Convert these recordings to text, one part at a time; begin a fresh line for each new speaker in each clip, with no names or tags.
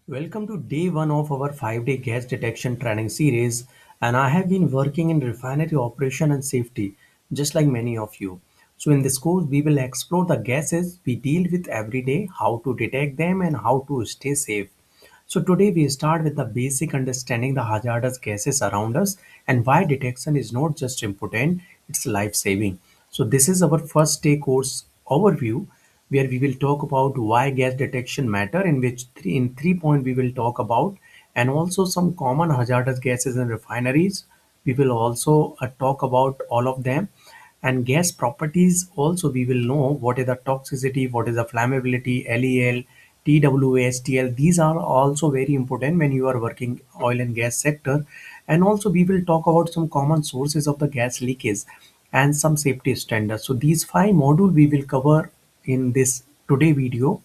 Welcome to day one of our 5-day gas detection training series. And I have been working in refinery operation and safety, just like many of you. So, in this course, we will explore the gases we deal with every day, how to detect them, and how to stay safe. So, today we start with the basic understanding the hazardous gases around us and why detection is not just important, it's life saving. So, this is our first day course overview where we will talk about why gas detection matter in which in 3 point we will talk about and also some common hazardous gases in refineries. We will also talk about all of them and gas properties. Also we will know what is the toxicity, what is the flammability, LEL, TWASTL. These are also very important when you are working oil and gas sector. And also we will talk about some common sources of the gas leakage and some safety standards. So these five modules we will cover in this today video.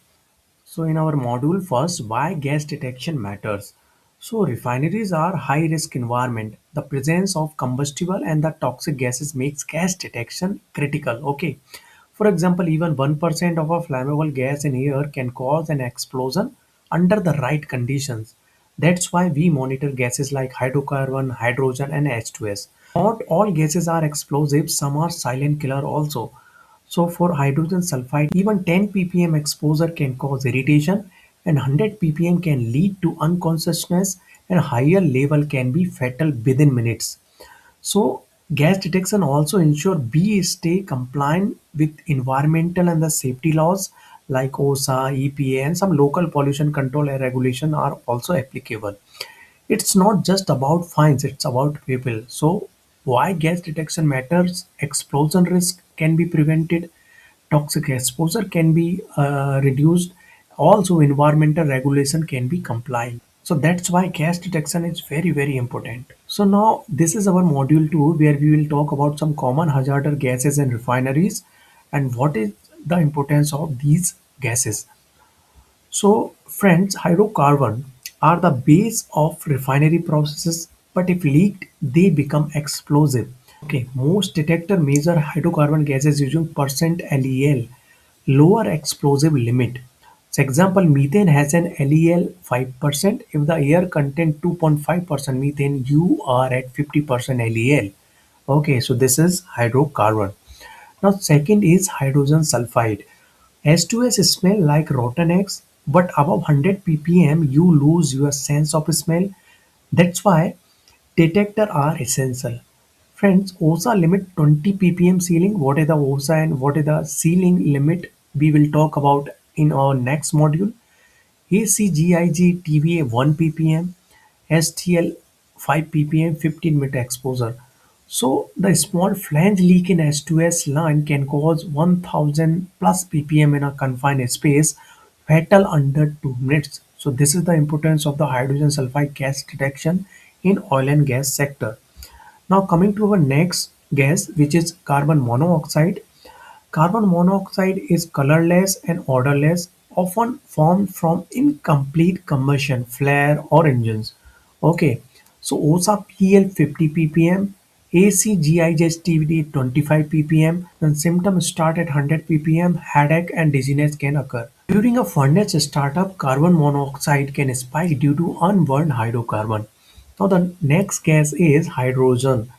So in our module first, why gas detection matters. So refineries are high risk environment. The presence of combustible and the toxic gases makes gas detection critical. Okay. For example, even 1% of a flammable gas in air can cause an explosion under the right conditions. That's why we monitor gases like hydrocarbon, hydrogen and H2S. Not all gases are explosive, some are silent killer also. So for hydrogen sulfide, even 10 ppm exposure can cause irritation and 100 ppm can lead to unconsciousness and higher level can be fatal within minutes. So gas detection also ensure we stay compliant with environmental and the safety laws like OSHA, EPA and some local pollution control and regulation are also applicable. It's not just about fines, it's about people. So why gas detection matters? Explosion risk can be prevented, toxic exposure can be reduced, also environmental regulation can be complied. So that's why gas detection is very important. So now this is our module 2 where we will talk about some common hazardous gases in refineries and what is the importance of these gases. So, friends, hydrocarbons are the base of refinery processes, but if leaked, they become explosive. Okay, most detector measure hydrocarbon gases using percent LEL, lower explosive limit. So, example, methane has an LEL 5%. If the air contains 2.5% methane, you are at 50% LEL. Okay, so this is hydrocarbon. Now, second is hydrogen sulfide. H2S smell like rotten eggs, but above 100 ppm you lose your sense of smell. That's why detector are essential. Friends, OSHA limit 20 ppm ceiling. What is the OSHA and what is the ceiling limit? We will talk about in our next module. ACGIH TVA 1 ppm, STL 5 ppm, 15-minute exposure. So the small flange leak in S2S line can cause 1000 plus ppm in a confined space, fatal under 2 minutes. So this is the importance of the hydrogen sulfide gas detection in oil and gas sector. Now coming to our next gas, which is carbon monoxide. Carbon monoxide is colorless and odorless, often formed from incomplete combustion, flare or engines. Okay, so OSA PL 50 ppm, ACGIH 25 ppm, then symptoms start at 100 ppm, headache and dizziness can occur. During a furnace startup, carbon monoxide can spike due to unburned hydrocarbon. Now the next gas is hydrogen.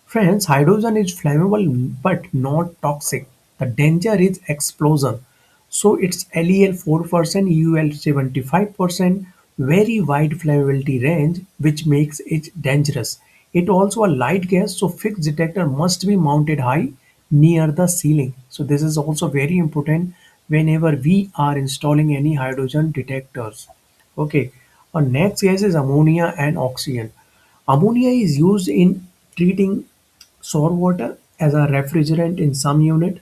Friends, hydrogen is flammable but not toxic. The danger is explosion. So it's LEL 4%, UL 75%, very wide flammability range, which makes it dangerous. It also a light gas, so fixed detector must be mounted high near the ceiling. So this is also very important whenever we are installing any hydrogen detectors. Okay, our next gas is ammonia and oxygen. Ammonia is used in treating sour water as a refrigerant in some unit.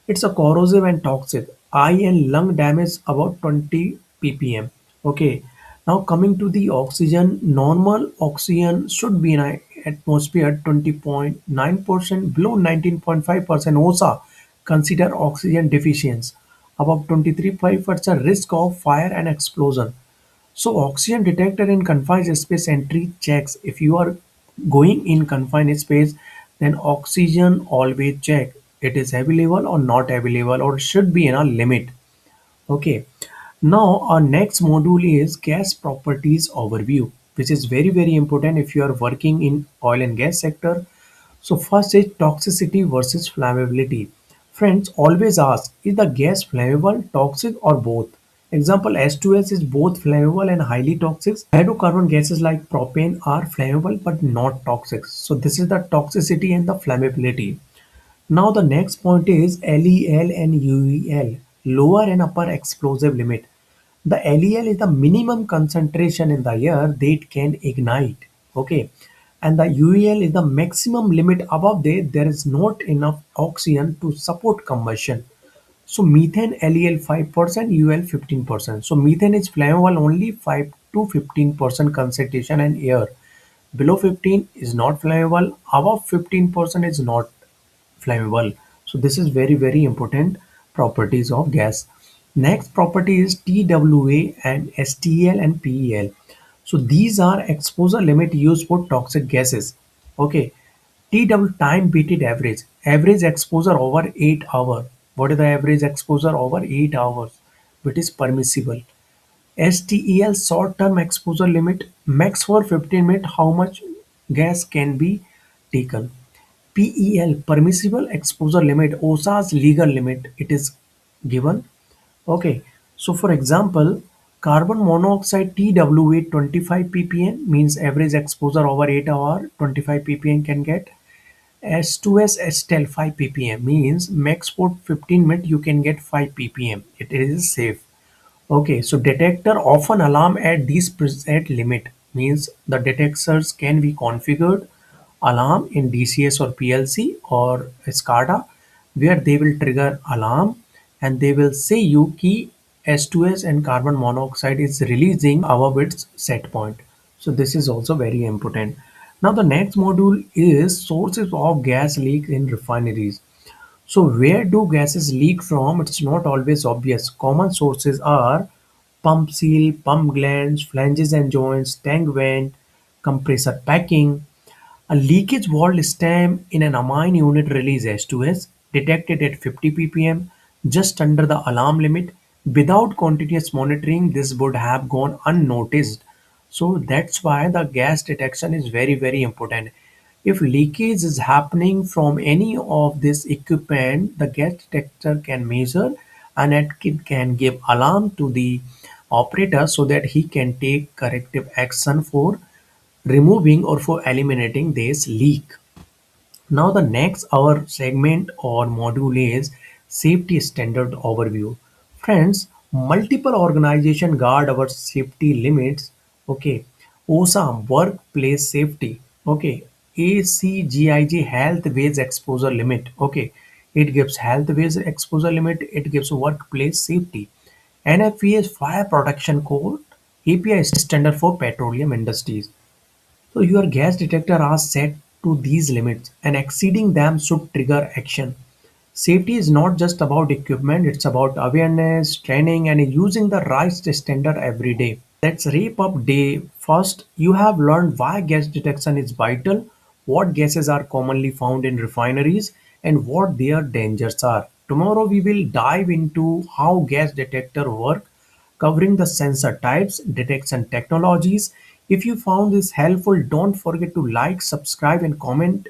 It's a corrosive and toxic. Eye and lung damage about 20 ppm. Okay. Now coming to the oxygen, normal oxygen should be in an atmosphere 20.9%, below 19.5% OSA. Consider oxygen deficiency. Above 23.5% risk of fire and explosion. So oxygen detector in confined space entry checks. If you are going in confined space, then oxygen always check it is available or not available or should be in a limit. Okay. Now our next module is gas properties overview, which is very very important if you are working in oil and gas sector. So first is toxicity versus flammability. Friends always ask, is the gas flammable, toxic or both? Example S2S is both flammable and highly toxic. Hydrocarbon gases like propane are flammable but not toxic. So this is the toxicity and the flammability. Now the next point is LEL and UEL, lower and upper explosive limit. The LEL is the minimum concentration in the air that it can ignite. Okay. And the UEL is the maximum limit above that there is not enough oxygen to support combustion. So methane LEL 5%, UL 15%. So methane is flammable only 5 to 15% concentration in air. Below 15 is not flammable. Above 15% is not flammable. So this is very very important properties of gas. Next property is TWA and STL and PEL. So these are exposure limit used for toxic gases. Okay. TW time weighted average. Average exposure over 8 hours. What is the average exposure over 8 hours? Which is permissible. STEL short term exposure limit. Max for 15 minutes how much gas can be taken. PEL permissible exposure limit, OSHA's legal limit, it is given. Okay, so for example, carbon monoxide TWA 25 ppm means average exposure over 8 hour 25 ppm can get. S2S STEL 5 ppm means max for 15 minutes you can get 5 ppm. It is safe. Okay, so detector often alarm at these preset limit means the detectors can be configured alarm in DCS or PLC or SCADA where they will trigger alarm and they will say you key S2S and carbon monoxide is releasing above its set point. So this is also very important. Now the next module is sources of gas leak in refineries. So where do gases leak from? It's not always obvious. Common sources are pump seal, pump glands, flanges and joints, tank vent, compressor packing. A leakage valve stem in an amine unit release S2S detected at 50 ppm just under the alarm limit. Without continuous monitoring, this would have gone unnoticed. So that's why the gas detection is very very important. If leakage is happening from any of this equipment, the gas detector can measure and it can give alarm to the operator so that he can take corrective action for removing or for eliminating this leak. Now the next our segment or module is safety standard overview. Friends, multiple organization guard our safety limits. Okay. OSHA workplace safety. Okay. ACGIH health wage exposure limit. Okay. It gives health wage exposure limit. It gives workplace safety. NFPA is fire protection code. API standard for petroleum industries. So your gas detector are set to these limits and exceeding them should trigger action. Safety is not just about equipment, it's about awareness, training and using the right standard every day. Let's wrap up day first. You have learned why gas detection is vital, what gases are commonly found in refineries, and what their dangers are. Tomorrow we will dive into how gas detector work, covering the sensor types, detection technologies. If you found this helpful, don't forget to like, subscribe, and comment